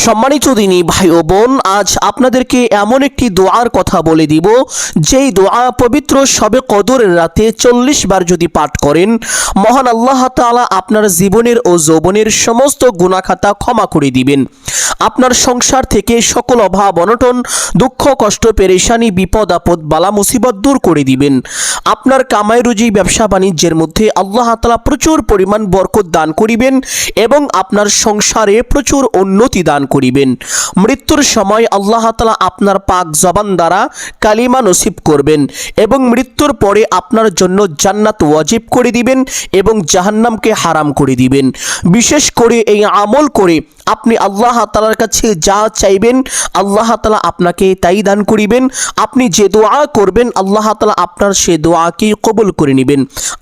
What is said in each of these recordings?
সম্মানিত দিনী ভাই ও বোন, আজ আপনাদেরকে এমন একটি দোয়ার কথা বলে দিব, যেই দোয়া পবিত্র শবে কদরের রাতে 40 বার যদি পাঠ করেন, মহান আল্লাহ তাআলা আপনার জীবনের ও যৌবনের সমস্ত গুনাহ খাতা ক্ষমা করে দিবেন। আপনার সংসার থেকে সকল অভাব অনটন, দুঃখ কষ্ট পেরেশানি, বিপদ আপদ বালা মুসিবত দূর করে দিবেন। আপনার কামাই রুজি ব্যবসা বাণিজ্যের মধ্যে আল্লাহ তাআলা প্রচুর পরিমাণ বরকত দান করিবেন এবং আপনার সংসারে প্রচুর উন্নতি দান করিবেন। মৃত্যুর সময় আল্লাহ তাআলা আপনার পাক জবান দ্বারা কালিমা নসিব করবেন এবং মৃত্যুর পরে আপনার জন্য জান্নাত ওয়াজিব করে দিবেন এবং জাহান্নামকে হারাম করে দিবেন। বিশেষ করে এই আমল করে আপনি আল্লাহ তাআলার কাছে যা চাইবেন আল্লাহ তাআলা আপনাকে তাই দান করিবেন। আপনি যে দোয়া করবেন আল্লাহ তাআলা আপনার সে দোয়াকে কবুল করে নেবেন।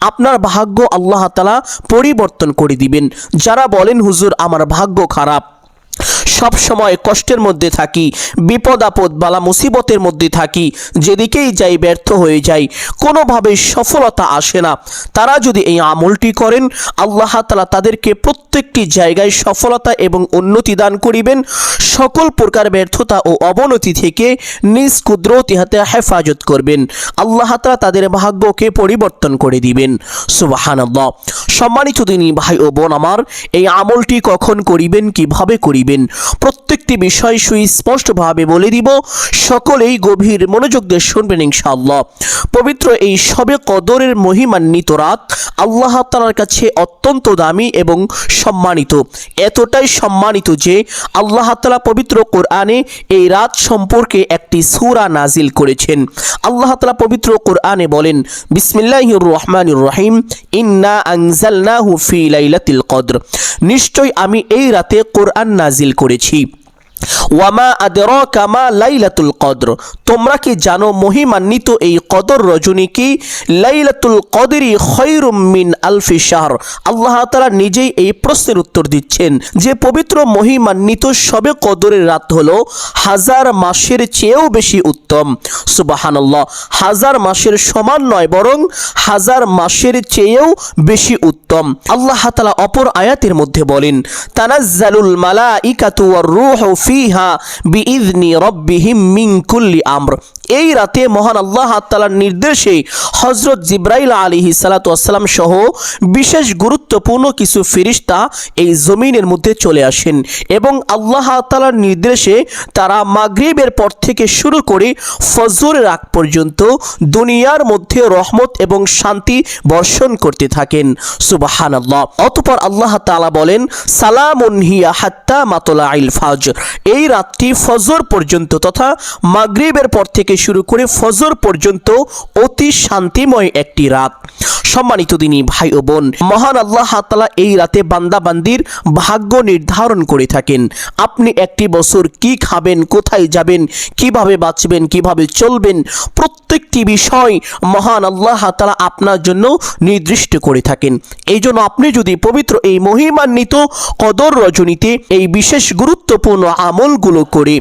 আপনার ভাগ্য আল্লাহ তাআলা পরিবর্তন করে দিবেন। যারা বলেন হুজুর আমার ভাগ্য খারাপ, সব সময় কষ্টের মধ্যে থাকি, বিপদ আপদ বালা মুসিবতের মধ্যে থাকি, যেদিকেই যাই ব্যর্থ হয়ে যাই, কোনোভাবে সফলতা আসে না, তারা যদি এই আমলটি করেন আল্লাহ তাআলা তাদেরকে প্রত্যেকটি জায়গায় সফলতা এবং উন্নতি দান করিবেন। সকল প্রকার ব্যর্থতা ও অবনতি থেকে নিজ কুদরতি হাতে হেফাজত করবেন। আল্লাহ তাআলা তাদের ভাগ্যকে পরিবর্তন করে দিবেন। সুবহানাল্লাহ। সম্মানিত দিনী ভাই ও বোন আমার, এই আমলটি কখন করিবেন, কিভাবে করিবেন, প্রত্যেকটি বিষয় সুস্পষ্টভাবে বলে দিব। সকলেই গভীর মনোযোগ দিয়ে শুনবেন ইনশাআল্লাহ। পবিত্র এই শবে কদরের মহিমান্বিত রাত আল্লাহ তাআলার কাছে অত্যন্ত দামি এবং সম্মানিত। এতটাই সম্মানিত যে আল্লাহ তাআলা পবিত্র কোরআনে এই রাত সম্পর্কে একটি সূরা নাজিল করেছেন। আল্লাহ তাআলা পবিত্র কোরআনে বলেন, বিসমিল্লাহির রহমানির রহিম, ইন্না আনজালনাহু ফি লাইলাতিল কদর, নিশ্চয় আমি এই রাতে কোরআন নাজিল করেছি। ওয়ামা আদরাকা মা লাইলাতুল কদর, তোমরা কি জানো মহিমান্বিত এই কদর রজনী কি? লাইলাতুল কদরি খায়রুম মিন আলফি শাহর। আল্লাহ তাআলা নিজেই এই প্রশ্নের উত্তর দিচ্ছেন যে পবিত্র মহিমান্বিত শবে কদরের রাত হলো 1000 মাসের চেয়েও বেশি উত্তম। সুবহানাল্লাহ। 1000 মাসের সমান নয়, বরং 1000 মাসের চেয়েও বেশি উত্তম। আল্লাহ তাআলা অপর আয়াতের মধ্যে বলেন, তানাজ্জালুল মালাইকাতু ওয়ার রূহু ফিহা বিইذনি রাব্বিহিম মিন কুল্লি আমর। এই রাতে মহান আল্লাহ তাআলার নির্দেশে হযরত জিবরাইল আলাইহিস সালাতু ওয়াস সালাম সহ বিশেষ গুরুত্বপূর্ণ কিছু ফেরেশতা এই জমিনের মধ্যে চলে আসেন এবং আল্লাহ তাআলার নির্দেশে তারা মাগরিবের পর থেকে শুরু করে ফজরের আগ পর্যন্ত দুনিয়ার মধ্যে রহমত এবং শান্তি বর্ষণ করতে থাকেন। সুবহানাল্লাহ। অতঃপর আল্লাহ তাআলা বলেন, সালামুন হিয়া হাত্তা মাতলাইল ফাজর, এই রাতটি ফজর পর্যন্ত তথা মাগরিবের পর থেকে শুরু করে ফজর পর্যন্ত অতি শান্তিময় একটি রাত। সম্মানিত দিনী ভাই ও বোন, মহান আল্লাহ তাআলা এই রাতে বান্দাবান্দির ভাগ্য নির্ধারণ করে থাকেন। আপনি একটি বছর কি খাবেন, কোথায় যাবেন, কিভাবে বাঁচবেন, কিভাবে চলবেন, প্রত্যেকটি বিষয় মহান আল্লাহ তাআলা আপনার জন্য নির্দিষ্ট করে থাকেন। এই জন্য আপনি যদি পবিত্র এই মহিমান্বিত কদর রজনীতে এই বিশেষ গুরুত্বপূর্ণ আমলগুলো করে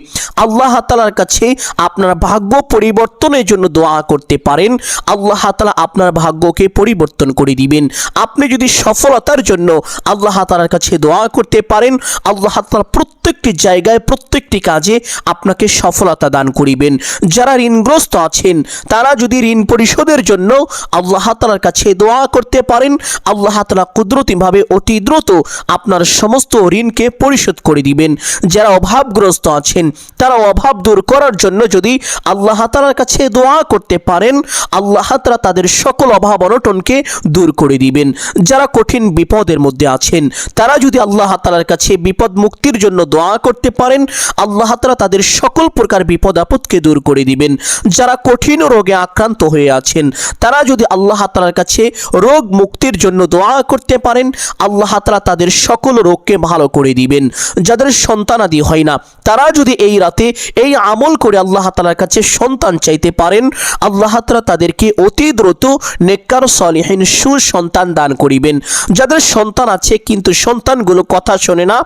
আল্লাহ তাআলার কাছে আপনার ভাগ্য পরিবর্তনের জন্য দোয়া করতে পারেন, আল্লাহ তাআলা আপনার ভাগ্যকে পরিবর্তন করে দিবেন। আপনি যদি সফলতার জন্য আল্লাহ তাআলার কাছে দোয়া করতে পারেন, আল্লাহ তাআলা প্রত্যেকটি জায়গায় প্রত্যেকটি কাজে আপনাকে সফলতা দান করিবেন। যারা ঋণগ্রস্ত আছেন তারা যদি ঋণ পরিশোধের জন্য আল্লাহ তাআলার কাছে দোয়া করতে পারেন, আল্লাহ তাআলা কুদরতিভাবে অতি দ্রুত আপনার সমস্ত ঋণকে পরিশোধ করে দিবেন। যারা অভাবগ্রস্ত আছেন তারা অভাব দূর করার জন্য যদি আল্লাহ তাআলার কাছে দোয়া করতে পারেন, আল্লাহ তাআলা তাদের সকল অভাব অনটনকে দূর করে দিবেন। যারা কঠিন বিপদের মধ্যে আছেন তারা যদি আল্লাহ তাআলার কাছে বিপদ মুক্তির জন্য দোয়া করতে পারেন, আল্লাহ তাআলা তাদের সকল প্রকার বিপদ আপদকে দূর করে দিবেন। যারা কঠিন রোগে আক্রান্ত হয়ে আছেন তারা যদি আল্লাহ তাআলার কাছে রোগ মুক্তির জন্য দোয়া করতে পারেন, আল্লাহ তাআলা তাদের সকল রোগকে ভালো করে দিবেন। যাদের সন্তানাদি হয় না তারা যদি এই রাতে এই আমল করে আল্লাহ তাআলার কাছে সন্তান চাইতে পারেন, আল্লাহ তাআলা তাদেরকে অতি দ্রুত নেককার সালিহিন সুসন্তান দান করিবেন। যাদের সন্তান আছে কিন্তু সন্তানগুলো কথা শোনে না,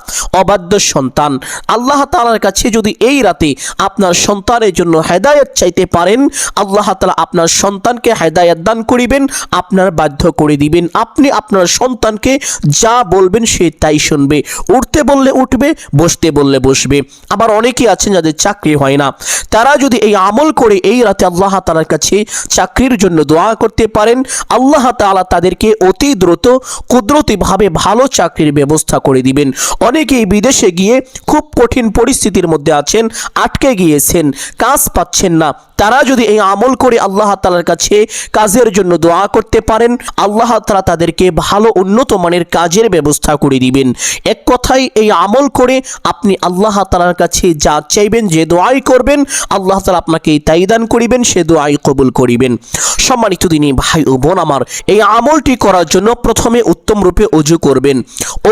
অবাধ্য সন্তান, সন্তান। আল্লাহ তাআলার কাছে যদি এই রাতে আপনার সন্তানের জন্য হেদায়েত চাইতে পারেন, আল্লাহ তাআলা আপনার সন্তানকে হেদায়েত দান করিবেন, আপনার বাধ্য করে দিবেন। আপনি আপনার সন্তানকে যা বলবেন সে তাই শুনবে, উঠতে বললে উঠবে, বসতে বললে বসবে। আবার অনেকেই আছেন যাদের চাকরি হয় না, তারা যদি এই আমল করে এই রাতে আল্লাহ তাআলার কাছে চাকরির জন্য দোয়া করতে পারেন, আল্লাহ তাআলা তাদেরকে অতি দ্রুত কুদরতিভাবে ভালো চাকরির ব্যবস্থা করে দিবেন। অনেকেই বিদেশে গিয়ে খুব কঠিন পরিস্থিতির মধ্যে আছেন, আটকে গিয়েছেন, কাজ পাচ্ছেন না, তারা যদি এই আমল করে আল্লাহ তাআলার কাছে কাজের জন্য দোয়া করতে পারেন, আল্লাহ তাআলা তাদেরকে ভালো উন্নত মানের কাজের ব্যবস্থা করে দিবেন। এক কথায় এই আমল করে আপনি আল্লাহ তাআলার কাছে যা চাইবেন, যে দোয়াই করবেন, আল্লাহ তাআলা আপনাকে তাই দান করিবেন, সে দোয়াই কবুল করিবেন। সম্মানিত দিনী ভাই ও বোন আমার, এই আমলটি করার জন্য প্রথমে উত্তম রূপে ওযু করবেন।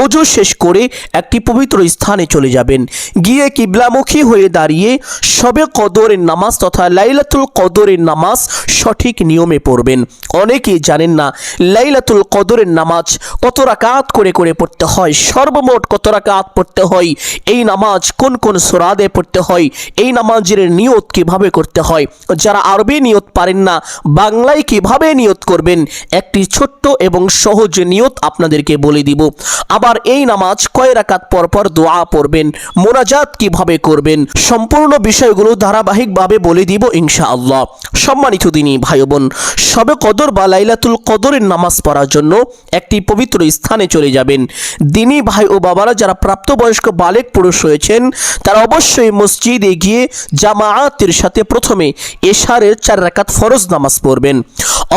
ওযু শেষ করে একটি পবিত্র স্থানে চলে যাবেন, গিয়ে কিবলামুখী হয়ে দাঁড়িয়ে শবে কদরের নামাজ তথা লাইলাতুল কদরের নামাজ সঠিক নিয়মে পড়বেন। অনেকেই জানেন না লাইলাতুল কদরের নামাজ কত রাকাত করে পড়তে হয়, সর্বমোট কত রাকাত পড়তে হয়, এই নামাজ কোন কোন সূরাতে পড়তে হয়, এই নামাজের নিয়ত কিভাবে করতে হয়। যারা আরবি নিয়ত পারেন না, বাংলায় কিভাবে নিয়ত করবেন, একটি ছোট্ট এবং সহজ নিয়ত আপনাদেরকে বলে দিব। আবার এই নামাজ কয় রাকাত পর পর দোয়া পড়বেন, মোনাজাত কিভাবে করবেন, সম্পূর্ণ বিষয়গুলো ধারাবাহিকভাবে বলে দিব ইনশাআল্লাহ। সম্মানিত দিনী ভাই বোন, শবে কদর বা লাইলাতুল কদরের নামাজ পড়ার জন্য একটি পবিত্র স্থানে চলে যাবেন। দিনী ভাই ও বাবারা যারা প্রাপ্তবয়স্ক বালেক পুরুষ হয়েছেন, তারা অবশ্যই মসজিদে গিয়ে জামাআতের সাথে প্রথমে এশারের 4 রাকাত ফরজ নামাজ পড়বেন,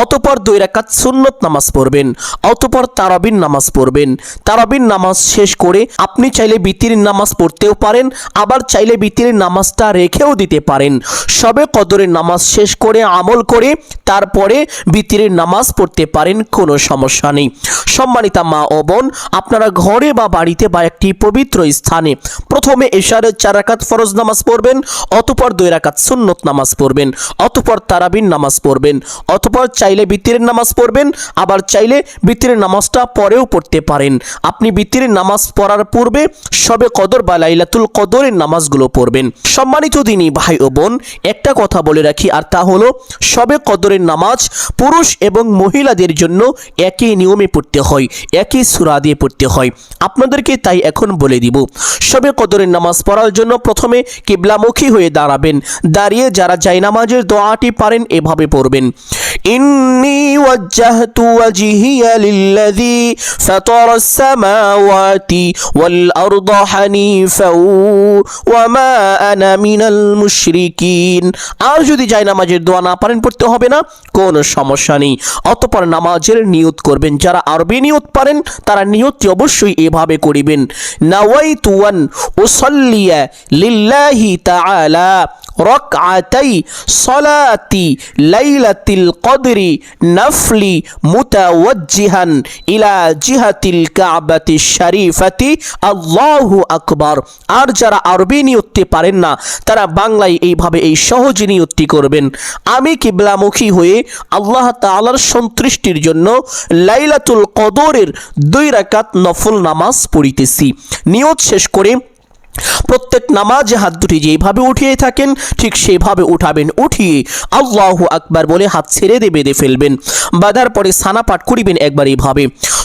অতঃপর 2 রাকাত সুন্নত নামাজ পড়বেন, অতঃপর তারাবির নামাজ পড়বেন। তারাবির নামাজ শেষ করে আপনি চাইলে বিতিরের নামাজ পড়তেও পারেন, আবার চাইলে বিতিরের নামাজটা রেখেও দিতে পারেন। শবে কদরের নামাজ শেষ করে আমল করে তারপরে বিতিরের নামাজ পড়তে পারেন, কোনো সমস্যা নেই। সম্মানিতা মা ও বোন, আপনারা ঘরে বা বাড়িতে বা একটি পবিত্র স্থানে প্রথমে এশারের 4 রাকাত ফরজ নামাজ পড়বেন, অতঃপর 2 রাকাত সুন্নত নামাজ পড়বেন, অতঃপর তারাবির নামাজ পড়বেন, অতঃপর চাইলে বিতিরের নামাজ পড়বেন, আবার চাইলে বিতিরের নামাজটা পরেও পড়তে পারেন। আপনি বিতিরের নামাজ পড়ার পূর্বে শবে কদর বা লাইলাতুল কদরের নামাজগুলো পড়বেন। সম্মানিত দিনী ভাই ও বোন, একটা কথা বলে রাখি, আর তা হলো শবে কদরের নামাজ পুরুষ এবং মহিলাদের জন্য একই নিয়মে পড়তে হয়, একই সূরা দিয়ে পড়তে হয়। আপনাদেরকে তাই এখন বলে দিব। শবে কদরের নামাজ পড়ার জন্য প্রথমে কিবলামুখী হয়ে দাঁড়াবেন, দাঁড়িয়ে যারা জায়নামাজের দোয়াটি পারেন এভাবে পড়বেন: ইন্নী ওয়াজ্জাহতু ওয়াজহিয়া লিল্লাযী ফাতারাস সামাওয়াতি ওয়াল আরদা হানিফাও ওয়া মা আনা মিনাল মুশরিকিন। আর যদি জায়নামাজের দোয়া না পারেন, পড়তে হবে না, কোনো সমস্যা নেই। অতঃপর নামাজের নিয়ত করবেন। যারা আরবি নিয়ত পারেন তারা নিয়তটি অবশ্যই এভাবে করিবেন: নাওয়াইতু আন উসাল্লিয়া লিল্লাহি তাআলা রাকআতাই সালাতি লাইলাতিল কদরি নাফলি মুতাওয়াজ্জিহান ইলা জিহাতিল কাবাতিশ শরীফাতি আল্লাহু আকবার। আর যারা আরবি নিয়তটি পারেন না, তারা বাংলায় এইভাবে এই সহজ নিয়তটি করবেন: আমি কিবলামুখী হয়ে আল্লাহ তাআলার সন্তুষ্টির জন্য লাইলাতুল কদরের 2 রাকাত নফল নামাজ পড়িতেছি। নিয়ত শেষ করে প্রত্যেক নামাজে হাত দুটি যেভাবে উঠিয়ে থাকেন ঠিক সেভাবে উঠাবেন, উঠিয়ে আল্লাহু আকবার বলে হাত ছেড়ে দিয়ে বেঁধে ফেলবেন। বাঁধার পরে সানা পাঠ করিবেন একবার এইভাবে: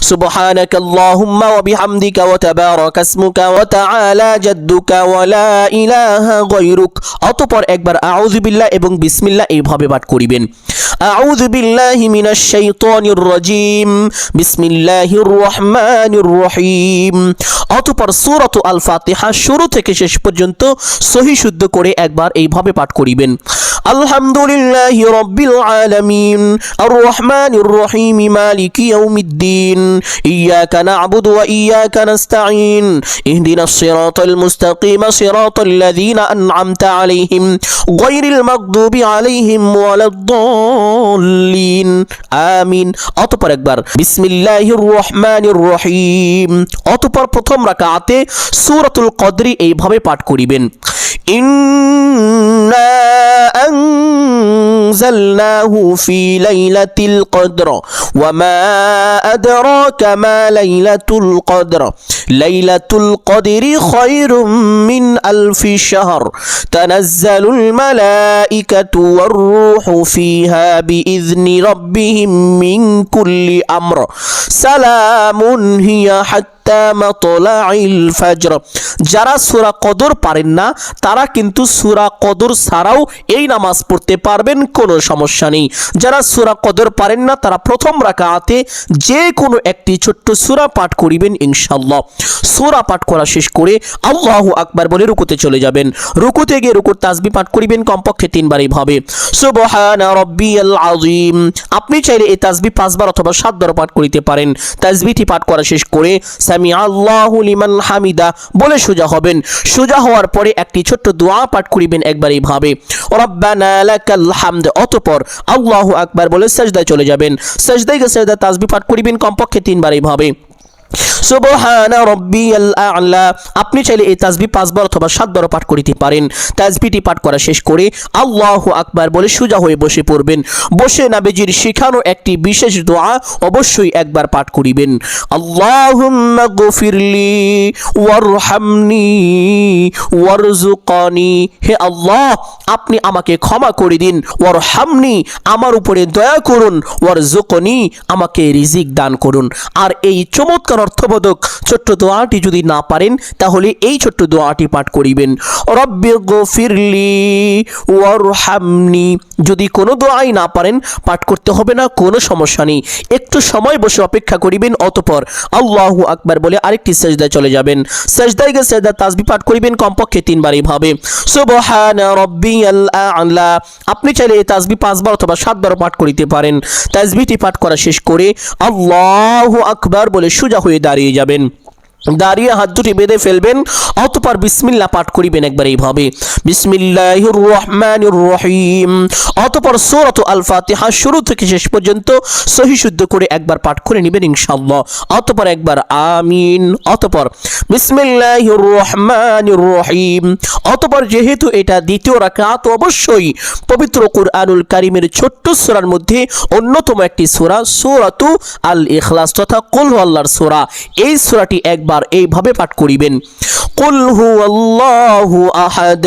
সুবহানাকা আল্লাহুম্মা ওয়া বিহামদিকা ওয়া তাবারাকা ইসমুকা ওয়া তাআলা জাদ্দুকা ওয়া লা ইলাহা গায়রুক। অতঃপর একবার আউযু বিল্লাহ এবং বিসমিল্লাহ এইভাবে পাঠ করিবেন: আউযু বিল্লাহি মিনাশ শাইতানির রাজীম, বিসমিল্লাহির রহমানির রহিম। অতঃপর সূরাত আল ফাতিহা শুরু থেকে শেষ পর্যন্ত সহি শুদ্ধ করে একবার এইভাবে পাঠ করিবেন: আলহামদুলিল্লাহি রাব্বিল আলামিন আর রহমানির রহিম মালিকি ইয়াউমিদ্দিন ইয়াকা না'বুদু ওয়া ইয়াকা নাস্তাঈন ইহদিনাস সিরাতাল মুস্তাকিম সিরাতাল লাযীনা আন'আমতা আলাইহিম গায়রিল মাগদুবি আলাইহিম ওয়ালাদ-দাল্লিন আমিন। অতঃপর একবার বিসমিল্লাহির রহমানির রহিম। অতঃপর প্রথম রাকাতে সূরাতুল কদরি এইভাবে পাঠ করিবেন: ইন্না أنزلناه في ليلة القدر وما أدراك ما ليلة القدر ليلة القدر خير من ألف شهر تنزل الملائكة والروح فيها بإذن ربهم من كل أمر سلام هي حتى মাতলাইল ফজর। যারা সূরা কদর পারেন না তারা কিন্তু সূরা কদর ছাড়াও এই নামাজ পড়তে পারবেন, কোনো সমস্যা নেই। যারা সূরা কদর পারেন না তারা প্রথম রাকাতে যে কোনো একটি ছোট্ট সূরা পাঠ করিবেন ইনশাআল্লাহ। সূরা পাঠ করা শেষ করে আল্লাহু আকবার বলে রুকুতে চলে যাবেন। রুকুতে গিয়ে রুকুর তাসবিহ পাঠ করিবেন কমপক্ষে 3 বার এইভাবে সুবহানা রাব্বিয়াল আযীম। আপনি চাইলে এই তাসবিহ 5 বার অথবা 7 বার পাঠ করিতে পারেন। তাসবিহটি পাঠ করা শেষ করে সামি আল্লাহু লিমান হামিদা বলে সোজা হবেন। সোজা হওয়ার পরে একটি ছোট্ট দোয়া পাঠ করিবেন একবার এইভাবে রব্বানা লাকাল হামদ। অতঃপর আল্লাহু আকবার বলে সিজদায় চলে যাবেন। সিজদায় গিয়ে সিজদা তাসবিহ পাঠ করিবেন কমপক্ষে 3 বার এইভাবে সুবহানা রাব্বিয়াল আ'লা। আপনি চাইলে এই তাসবিহ 5 বার অথবা 7 বার পাঠ করিতে পারেন। তাসবিহটি পাঠ করা শেষ করে আল্লাহু আকবার বলে সোজা হয়ে বসে পড়বেন। বসে নবীজির শেখানো একটি বিশেষ দোয়া অবশ্যই একবার পাঠ করিবেন। আল্লাহুম্মা গফিরলি ওয়ারহামনি ওয়ারযুকনি। হে আল্লাহ, আপনি আমাকে ক্ষমা করে দিন। ওয়ারহামনি, আমার উপরে দয়া করুন। ওয়ারযুকনি, আমাকে রিজিক দান করুন। আর এই চমৎকার অর্থবোধক ছোট্ট দোয়াটি যদি না পারেন তাহলে এই ছোট্ট দোয়াটি পাঠ করিবেন রব্বি গফিরলি ওয়ারহামনি। যদি কোনো দোয়াই না পারেন পাঠ করতে হবে না, কোনো সমস্যা নেই। একটু সময় বসে অপেক্ষা করিবেন, অতঃপর আল্লাহু আকবার বলে আরেকটি সিজদায় চলে যাবেন। সিজদায় গিয়ে সিজদা তাসবিহ পাঠ করিবেন কমপক্ষে 3 বার এইভাবে সুবহানা রাব্বিয়াল আ'লা। আপনি চাইলে এই তাসবিহ 5 বার অথবা 7 বার পাঠ করিতে পারেন। তাসবিহটি পাঠ করা শেষ করে আল্লাহু আকবার বলে সোজা হয়ে দাঁড়িয়ে যাবেন। দাঁড়িয়ে হাত দুটি বেঁধে ফেলবেন, অতঃপর বিসমিল্লাহ পাঠ করিবেন একবার এইভাবে বিসমিল্লাহির রহমানির রহিম। অতঃপর সূরাত আল ফাতিহা শুরু থেকে শেষ পর্যন্ত সহি শুদ্ধ করে একবার পাঠ করে নেবেন ইনশাআল্লাহ। অতঃপর একবার আমিন। অতঃপর বিসমিল্লাহির রহমানির রহিম। অতঃপর যেহেতু এটা দ্বিতীয় রাকাত, অবশ্যই পবিত্র কুরআনুল কারীমের ছোট্ট সূরার মধ্যে অন্যতম একটি সূরা সূরাতু আল ইখলাস তথা কুল হুয়াল্লাহর সূরা। এই সূরাটি একবার এইভাবে পাঠ করিবেন কুল হুয়াল্লাহু আহাদ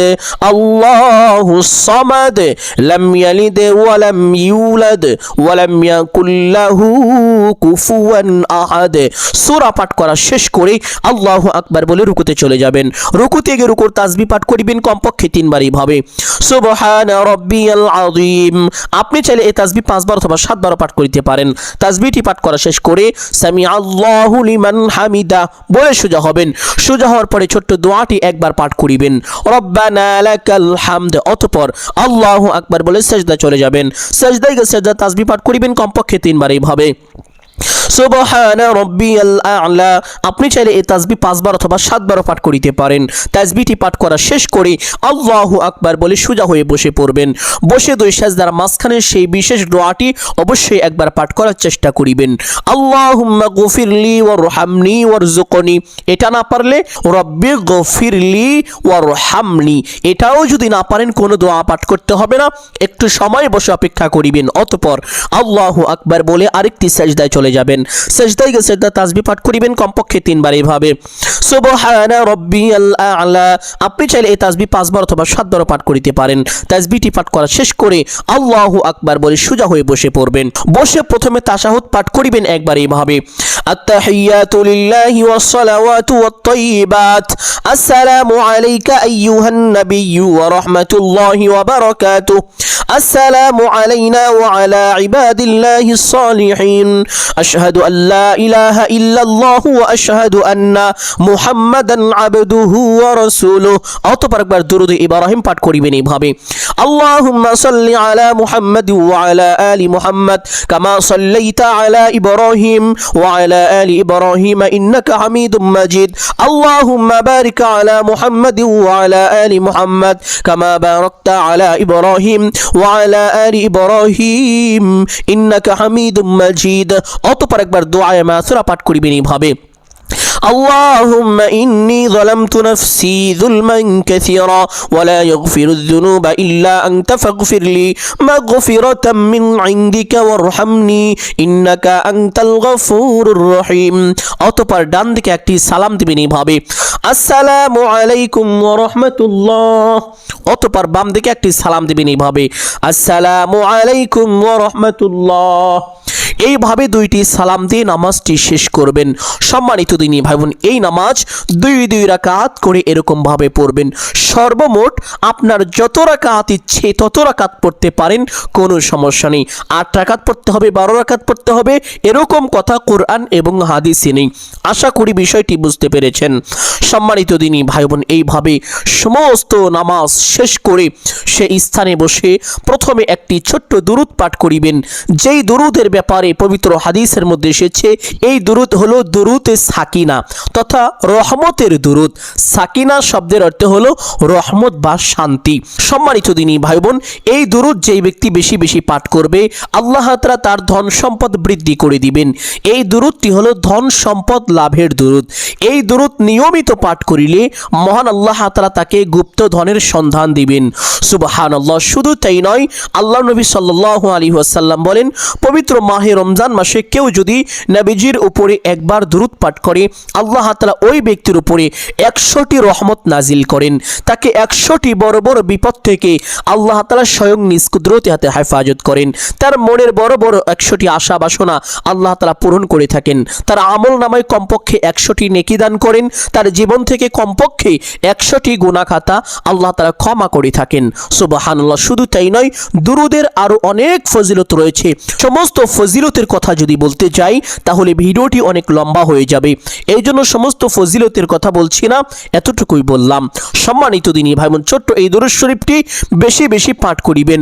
আল্লাহুস সামাদ লাম ইয়ালিদ ওয়া লাম ইউলাদ ওয়া লাম ইয়াকুল লাহু কুফুয়ান আহাদ। সূরা পাঠ করা শেষ করে আল্লাহু আকবার বলে রুকুতে চলে যাবেন। রুকুতে গিয়ে রুকুর তাসবিহ পাঠ করিবেন কমপক্ষে 3 বার এইভাবে সুবহানা রাব্বিয়াল আযীম। আপনি চাইলে এই তাসবিহ 5 বার অথবা 7 বার পাঠ করিতে পারেন। তাসবিহটি পাঠ করা শেষ করে সামি আল্লাহু লিমান হামিদা বলে সোজা হবেন। সোজা হওয়ার পরে ছোট্ট দোয়াটি একবার পাঠ করিবেন রব্বানা লাকাল হামদ। অতঃপর আল্লাহু আকবার বলে সিজদা চলে যাবেন। সিজদায় গিয়ে সিজদা তাসবিহ পাঠ করিবেন কমপক্ষে 3 বার এইভাবে সুবহানা রাব্বিয়াল আ'লা। আপনি চাইলে এই তাসবিহ 5 বার অথবা 7 বার পাঠ করিতে পারেন। তাসবিহটি পাঠ করা শেষ করে আল্লাহু আকবার বলে সোজা হয়ে বসে পড়বেন। বসে দুই সিজদার মাঝখানে সেই বিশেষ দোয়াটি অবশ্যই একবার পাঠ করার চেষ্টা করিবেন আল্লাহুম্মা গফিরলি ওয়ারহামনি ওয়ারযুকনি। এটা না পারলে রব্বি গফিরলি ওয়ারহামনি। এটাও যদি না পারেন কোনো দোয়া পাঠ করতে হবে না, একটু সময় বসে অপেক্ষা করিবেন। অতঃপর আল্লাহু আকবার বলে আরেকটি সিজদায় চলে যাবেন। সিজদায় গিয়ে সিজদা তাসবিহ পাঠ করিবেন কমপক্ষে 3 বার এইভাবে সুবহানা রাব্বিয়াল আ'লা। আপনি চাইলে এই তাসবিহ 5 বার অথবা 7 বার পাঠ করিতে পারেন। তাসবিহটি পাঠ করা শেষ করে আল্লাহু আকবার বলে সোজা হয়ে বসে পড়বেন। বসে প্রথমে তাশাহুদ পাঠ করিবেন একবার এইভাবে আত-তাহিয়াতু লিল্লাহি ওয়াস-সালাওয়াতু ওয়াত-তাইয়্যিবাত আসসালামু আলাইকা আইয়ুহান নাবিয়্যু ওয়া রাহমাতুল্লাহি ওয়া বারাকাতুহু আসসালামু আলাইনা ওয়া আলা ইবাদিল্লাহিস সালিহিন আশহাদু আল্লা ইলাহা ইল্লাল্লাহু ওয়া আশহাদু আন্না মুহাম্মাদান আবদুহু ওয়া রাসূলুহু। অতঃপর একবার দুরূদ ইব্রাহিম পাঠ করিবেন এইভাবে আল্লাহুম্মা সাল্লি আলা মুহাম্মাদ ওয়া আলা আলি মুহাম্মাদ কামা সাল্লাইতা আলা ইব্রাহিম ওয়া আলা আলি ইব্রাহিম ইন্নাকা হামিদুম মাজিদ আল্লাহুম্মা বারিক আলা মুহাম্মাদ ওয়া আলা আলি মুহাম্মাদ কামা বারাকতা আলা ইব্রাহিম ওয়া আলা আলি ইব্রাহিম ইন্নাকা হামিদুম মাজিদ। অতঃপর একবার দোয়া মাসুরা পাঠ করিবেন এইভাবে اللهم إني ظلمت نفسي ظلما كثيرا ولا يغفر الذنوب إلا أنت فاغفر لي مغفرة من عندك وارحمني إنك أنت الغفور الرحيم। অতঃপর ডান দিকে একটি সালাম দিবেন এইভাবে, আসসালামু আলাইকুম ওয়া রাহমাতুল্লাহ। অতঃপর বাম দিকে একটি সালাম দিবেন এইভাবে, আসসালামু আলাইকুম ওয়া রাহমাতুল্লাহ। এইভাবে দুইটি সালাম দিয়ে নামাজটি শেষ করবেন। সম্মানিত দিনী ভাই বোন, এই নামাজ দুই রাকাত করে এরকম ভাবে পড়বেন। সর্বমোট আপনার যত রাকাত ইচ্ছে তত রাকাত পড়তে পারেন, কোনো সমস্যা নেই। 8 রাকাত পড়তে হবে, 12 রাকাত পড়তে হবে, এরকম কথা কোরআন এবং হাদিসে নেই। আশা করি বিষয়টি বুঝতে পেরেছেন। সম্মানিত দিনী ভাই বোন, এইভাবে সমস্ত নামাজ শেষ করে সে স্থানে বসে প্রথমে একটি ছোট্ট দুরূদ পাঠ করিবেন। যেই দুরূদের ব্যাপারে পবিত্র হাদিসের মধ্যে এসেছে, এই দুরূদ হলো দুরূদে সাকিনা তথা রহমতের দুরূদ। সাকিনা শব্দের অর্থ হলো রহমত বা শান্তি। সম্মানিত দিনী ভাই বোন, এই দুরূদ যেই ব্যক্তি বেশি বেশি পাঠ করবে, আল্লাহ তাআলা তার ধন সম্পদ বৃদ্ধি করে দিবেন। এই দুরূদটি হলো ধন সম্পদ লাভের দুরূদ। এই দুরূদ নিয়মিত পাঠ করিলে মহান আল্লাহ তাআলা তাকে গুপ্ত ধনের সন্ধান দিবেন। সুবহানাল্লাহ। শুধু তাই নয়, আল্লাহ নবী সাল্লাল্লাহু আলাইহি ওয়াসাল্লাম বলেন, পবিত্র মাহে রমজান মাসে কেউ যদি নবীজির উপরে একবার দুরূদ পাঠ করে, আল্লাহ তাআলা ওই ব্যক্তির উপরে 100টি রহমত নাজিল করেন। তাকে 100টি বড় বড় বিপদ থেকে আল্লাহ তাআলা স্বয়ং নিজ কুদরতি হাতে হেফাজত করেন। তার মনের বড় বড় 100টি আশা বাসনা আল্লাহ তাআলা পূরণ করে থাকেন। তার আমল নামায় কমপক্ষে 100টি নেকি দান করেন। তার জীবন থেকে কমপক্ষে 100টি গুনাহ খাতা আল্লাহ তাআলা ক্ষমা করে থাকেন। সুবহানাল্লাহ। শুধু তাই নয়, দুরূদের আরো অনেক ফজিলত রয়েছে। সমস্ত ফজিলতের কথা যদি বলতে যাই তাহলে ভিডিওটি অনেক লম্বা হয়ে যাবে। এই জন্য সমস্ত ফজিলতের কথা বলছি না, এতটুকুই বললাম। সম্মানিত দিনী ভাই বোন, ছোট্ট এই দুরূদ শরীফটি বেশি বেশি পাঠ করিবেন।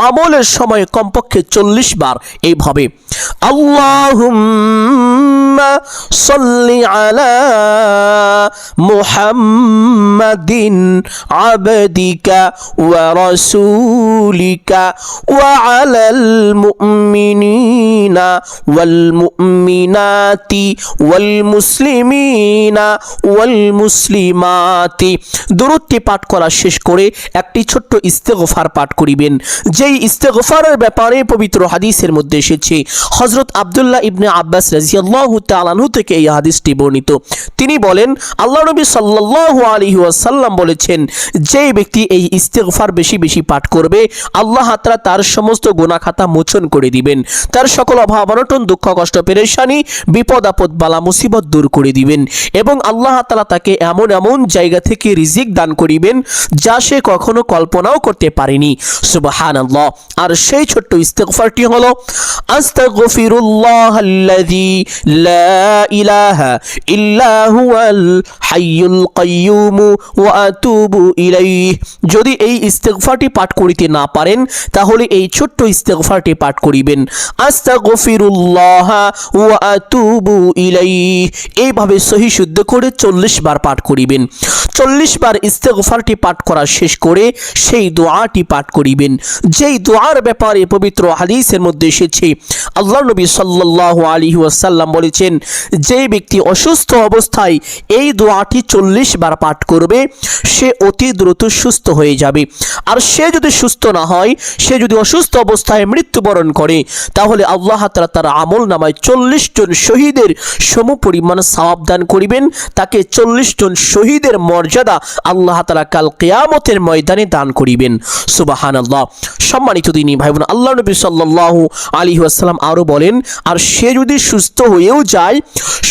আমলের সময় কমপক্ষে 40 বার এইভাবে, আল্লাহুম্মা সাল্লি আলা মুহাম্মাদিন আবদিকা ওয়া রাসূলিকা ওয়া আলাল মুমিনিনা ওয়াল মুমিনাতি ওয়াল মুসলিমিনা ওয়াল মুসলিমাতি। দুরূদটি পাঠ করা শেষ করে একটি ছোট্ট ইস্তেগফার পাঠ করিবেন। যেই ইস্তেগফারের ব্যাপারে পবিত্র হাদিসের মধ্যে এসেছে, হযরত আব্দুল্লাহ ইবনে আব্বাস রাদিয়াল্লাহু তাআলা আনহু থেকে এই হাদিসটি বর্ণিত। তিনি বলেন, আল্লাহ নবী সাল্লাল্লাহু আলাইহি ওয়াসাল্লাম বলেছেন, যে ব্যক্তি এই ইস্তেগফার বেশি বেশি পাঠ করবে, আল্লাহ তাআলা তার সমস্ত গুনাহ খাতা মোচন করে দিবেন। তার সকল অভাব অনটন, দুঃখ কষ্ট, পেরেশানি, বিপদ আপদ, বালা মুসিবত দূর করে দিবেন এবং আল্লাহ তাআলা তাকে এমন এমন জায়গা থেকে রিজিক দান করিবেন যা সে কখনো কল্পনাও করতে পারেনি। সুবহানাল্লাহ। আর সেই ছোট্ট ইস্তেগফারটি হলো, আস্তাগফিরুল্লাহাল্লাযী লা ইলাহা ইল্লা হুয়াল হাইয়ুল কাইয়্যুম ওয়া আতুবু ইলাইহি। যদি এই ইস্তেগফারটি পাঠ করিতে না পারেন তাহলে এই ছোট্ট ইস্তেগফারটি পাঠ করিবেন, আস্তাগফিরুল্লাহ ওয়া আতুবু ইলাইহি। এইভাবে সহি শুদ্ধ করে 40 বার পাঠ করিবেন। 40 বার ইস্তেগফারটি পাঠ করা শেষ করে সেই দোয়াটি পাঠ করিবেন। যেই দোয়ার ব্যাপারে পবিত্র হাদিসের মধ্যে এসেছে, আল্লাহ নবী সাল্লাল্লাহু আলাইহি ওয়াসাল্লাম বলেছেন, যে ব্যক্তি অসুস্থ অবস্থায় এই দোয়াটি 40 বার পাঠ করবে সে অতি দ্রুত সুস্থ হয়ে যাবে। আর সে যদি সুস্থ না হয়, সে যদি অসুস্থ অবস্থায় মৃত্যুবরণ করে, তাহলে আল্লাহ তাআলা তার আমল নামায় 40 জন শহীদের সমপরিমাণ সওয়াব দান করিবেন। তাকে 40 জন শহীদের মর্যাদা আল্লাহ তাআলা কাল কিয়ামতের ময়দানে দান করিবেন। সুবহানাল্লাহ। সম্মানিত দিনী ভাই বোন, আল্লাহ নবী সাল্লাল্লাহু আলাইহি ওয়াসাল্লাম আরো বলেন, আর সে যদি সুস্থ হয়েও যায়,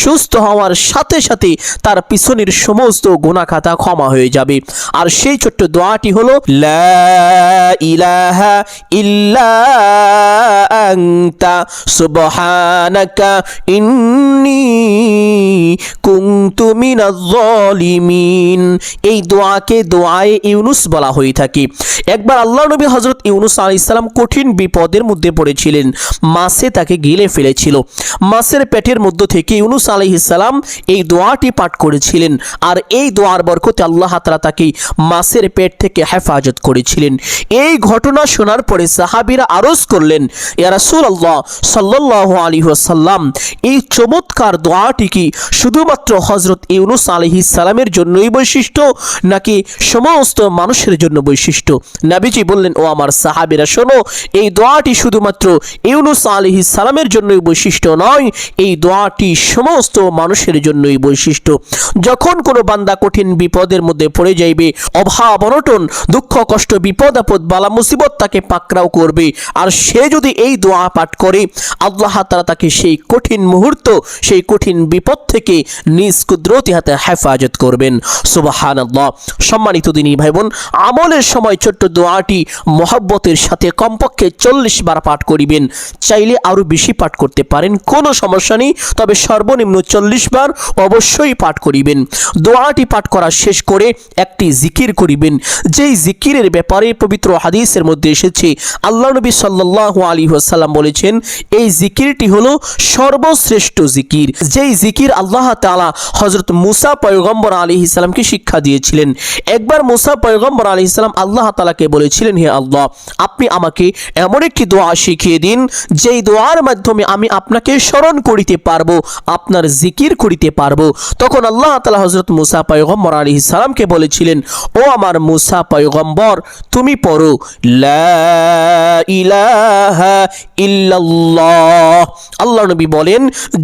সুস্থ হওয়ার সাথে সাথে তার পিছনের সমস্ত গুনাহ খাতা ক্ষমা হয়ে যাবে। আর সেই ছোট্ট দোয়াটি হলো, লা ইলাহা ইল্লা আনতা সুবহানাকা ইন্নী কুনতু মিনাজ জালিমিন। এই দোয়াকে দোয়ায়ে ইউনুস বলা হয়ে থাকে। একবার আল্লাহ নবী হযরত ইউনুস আলাইহিস সালাম কঠিন বিপদের মধ্যে পড়েছিলেন। মাছে তাকে গিলে ফেলেছিল। মাছের পেটের মধ্য থেকে ইউনুস আলাইহিস সালাম এই দোয়াটি পাঠ করেছিলেন, আর এই দোয়ার বরকতে আল্লাহ তাআলা তাকে মাছের পেট থেকে হেফাজত করেছিলেন। এই ঘটনা শোনার পরে সাহাবীরা আরজ করলেন, ইয়া রাসূলুল্লাহ সাল্লাল্লাহু আলাইহি ওয়াসাল্লাম, এই চমৎকার দোয়াটি কি শুধুমাত্র হযরত ইউনুস আলাইহিস সালামের জন্যই বৈশিষ্ট্য, নাকি সমস্ত মানুষের জন্য বৈশিষ্ট্য? নবীজি বললেন, ও আমার সাহাবীরা শোনো, এই দোয়াটি শুধুমাত্র ইউনুস আলাইহিস সালামের জন্যই বৈশিষ্ট্য নয়, এই দোয়াটি সমস্ত মানুষের জন্যই বৈশিষ্ট্য। যখন কোনো বান্দা কঠিন বিপদের মধ্যে পড়ে যাইবে, অভাব অনটন দুঃখ কষ্ট বিপদ আপদ বালা মুসিবত তাকে পাকড়াও করবে, আর সে যদি এই দোয়া পাঠ করে, আল্লাহ তাআলা তাকে সেই কঠিন মুহূর্ত, সেই কঠিন বিপদ থেকে নিজ কুদরতি হাতে হেফাজত করবেন। সুবহানাল্লাহ। সম্মানিত দিনী ভাই বোন, আমলের সময় ছোট্ট দোয়াটি মহব্বতের সাথে কমপক্ষে 40 বার পাঠ করিবেন। চাইলে আরো বেশি পাঠ করতে পারেন, কোনো সমস্যা নেই, তবে সর্বনিম্ন 40 বার অবশ্যই পাঠ করিবেন। দোয়াটি পাঠ করা শেষ করে একটি জিকির করিবেন, যেই জিকিরের ব্যাপারে পবিত্র হাদিসের মধ্যে এসেছে। আল্লাহ নবী সাল্লাল্লাহু আলাইহি ওয়াসাল্লাম বলেছেন, এই জিকিরটি হলো সর্বশ্রেষ্ঠ জিকির, যেই জিকির আল্লাহ তাআলা হযরত মুসা পয়গম্বর আলাইহিস সালামকে শিক্ষা দিয়েছিলেন। একবার মুসা পয়গম্বর আলাইহিস সালাম আল্লাহ তাআলাকে বলেছিলেন, হে আল্লাহ, আপনি আমাকে এমন একটি দোয়া শিখিয়ে দিন, যেই দোয়ার মাধ্যমে আমি আপনাকে স্মরণ করিতে পারবো, আপনার জিকির করিতে পারবো। তখন আল্লাহ তাআলা হযরত মুসা পয়গম্বর আলাইহিস সালামকে বলেছিলেন, ও আমার মুসা পয়গম্বর, তুমি পড়ো লা ইলাহা ইল্লাল্লাহ। আল্লাহ নবী বলেন,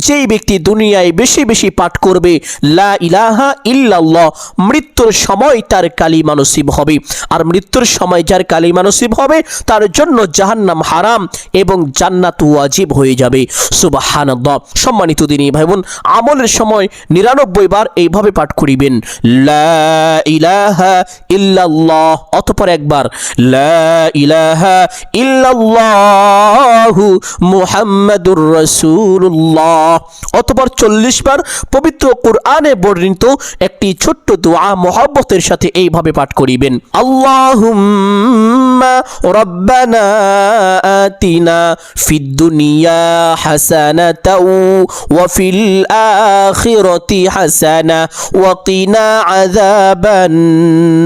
যেই ব্যক্তি দুনিয়ায় বেশি বেশি পাঠ করবে লা ইলাহা ইল্লাল্লাহ, মৃত্যুর সময় তার কালিমা নসিব হবে, আর মৃত্যুর সময় যার কালিমা নসিব হবে তার জন্য জাহান্নাম হারাম এবং জান্নাত ওয়াজিব হয়ে যাবে। সুবহানাল্লাহ। সম্মানিত দিনী ভাই বোন, আমলের সময় 99 বার এইভাবে পাঠ করিবেন, লা ইলাহা ইল্লাল্লাহ, অতঃপর একবার লা ইলাহা ইল্লাল্লাহু মুহাম্মাদুর রাসূলুল্লাহ, অতঃপর 40 বার পবিত্র কোরআনে বর্ণিত একটি ছোট্ট দোয়া মহব্বতের সাথে এইভাবে পাঠ করিবেন, আল্লাহুম্মা রাব্বানা আতিনা ফিদ দুনিয়া হাসানাতাও ওয়া ফিল আখিরাতি হাসানা ওয়া কিনা আযাবান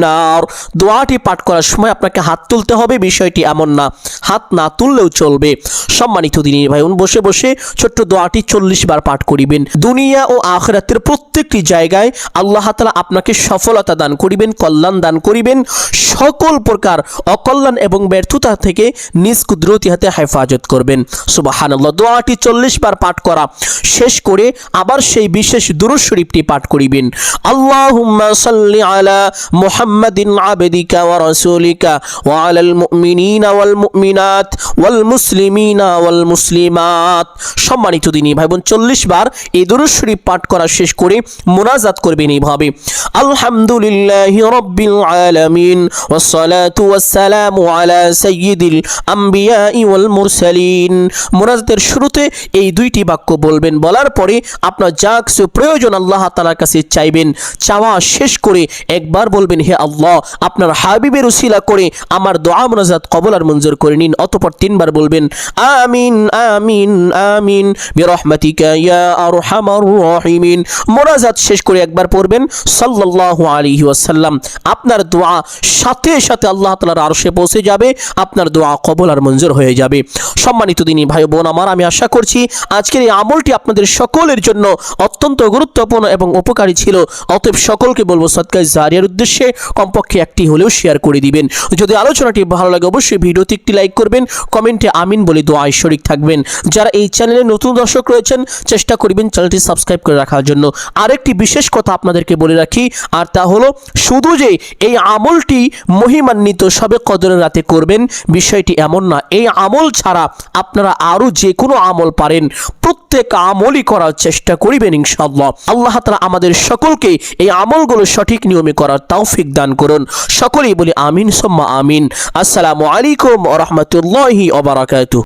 নার। দোয়াটি পাঠ করার সময় আপনাকে হাত তুলতে হবে, বিষয়টি এমন না, হাত না তুললেও চলবে। সম্মানিত দিনী ভাই বোন, বসে বসে ছোট্ট দোয়াটি 40 বার পাঠ করিবেন। দুনিয়া ও আখিরাতের প্রত্যেকটি জায়গায় আল্লাহ তাআলা আপনাকে সফলতা দান করিবেন, কল্যাণ দান করিবেন, সকল প্রকার অকল্যাণ এবং ব্যর্থতা থেকে নিজ কুদরতি হাতে হেফাজত করবেন। সুবহানাল্লাহ। দোয়াটি 40 বার পাঠ করা শেষ করে আবার সেই বিশেষ দুরূদ শরীফটি পাঠ করিবেন, আল্লাহুম্মা সাল্লি আলা মুহাম্মাদিন আবদিকা ওয়া রাসূলিকা ওয়া আলাল মুমিনিনা ওয়াল মুমিনাত ওয়াল মুসলিমিনা ওয়াল মুসলিমাত। সম্মানিত দিনী ভাই বোন, 40 বার এই দুরূদ শরীফ পাঠ করা শেষ করে মুনাজাত করবেন এইভাবে, আলহামদুলিল্লাহি রাব্বিল আলামিন ওয়াস সালাতু ওয়াস সালামু আলা সাইয়্যিদিল আমবিয়া ওয়াল মুরসালিন। মুনাজাতের শুরুতে এই দুইটি বাক্য বলবেন, বলার পরে আপনার যা কিছু প্রয়োজন আল্লাহ তাআলার কাছে চাইবেন, চাওয়া শেষ করে একবার বলবেন, হে আল্লাহ, আপনার হাবিবের উসিলা করে আমার দোয়া মুনাজাত কবুল আর মঞ্জুর করে নিন। অতঃপর 3 বার বলবেন, আমিন আমিন আমিন বিরহমাতিকা ইয়া আরহামার রাহিমিন। মুনাজাত শেষ করে একবার পড়বেন সাল্লাল্লাহু আলাইহি ওয়াসাল্লাম। আপনার দোয়া সাথে সাথে আল্লাহ তাআলার আরশে পৌঁছে যাবে, আপনার দোয়া কবুল আর মঞ্জুর হয়ে যাবে। সম্মানিত দিনী ভাই বোন আমার, আমি আশা করছি আজকের এই আমলটি আপনাদের সকলের জন্য অত্যন্ত গুরুত্বপূর্ণ এবং উপকারী ছিল। অতএব সকলকে বলবো সদকায়ে জারিয়ার উদ্দেশ্যে কমপক্ষে একটি হলেও শেয়ার করে দিবেন। যদি আলোচনাটি ভালো লাগে অবশ্যই ভিডিওতে একটি লাইক করবেন, কমেন্টে আমিন বলে দোয়ায় শরীক থাকবেন। যারা এই চ্যানেলে নতুন দর্শক রয়েছেন চেষ্টা করবেন চ্যানেলটি সাবস্ক্রাইব করে রাখার জন্য। আরেকটি বিশেষ কথা আপনাদেরকে বলে রাখি, আর তা হলো শুধু যে এই আমলটি মহিমান্বিত শবে কদরের রাতে করবেন বিষয়টি এমন না। এই আমল ছাড়া আপনারা আরো যে কোনো আমল পারেন, প্রত্যেক আমলই করার চেষ্টা করিবেন ইনশাআল্লাহ। আল্লাহ তাআলা আমাদের সকলকে এই আমলগুলো সঠিক নিয়মে করার তৌফিক দান করুন। সকলেই বলি আমিন সুম্মা আমিন। আসসালামু আলাইকুম ওয়া রাহমাতুল্লাহি ওয়া বারাকাতুহু।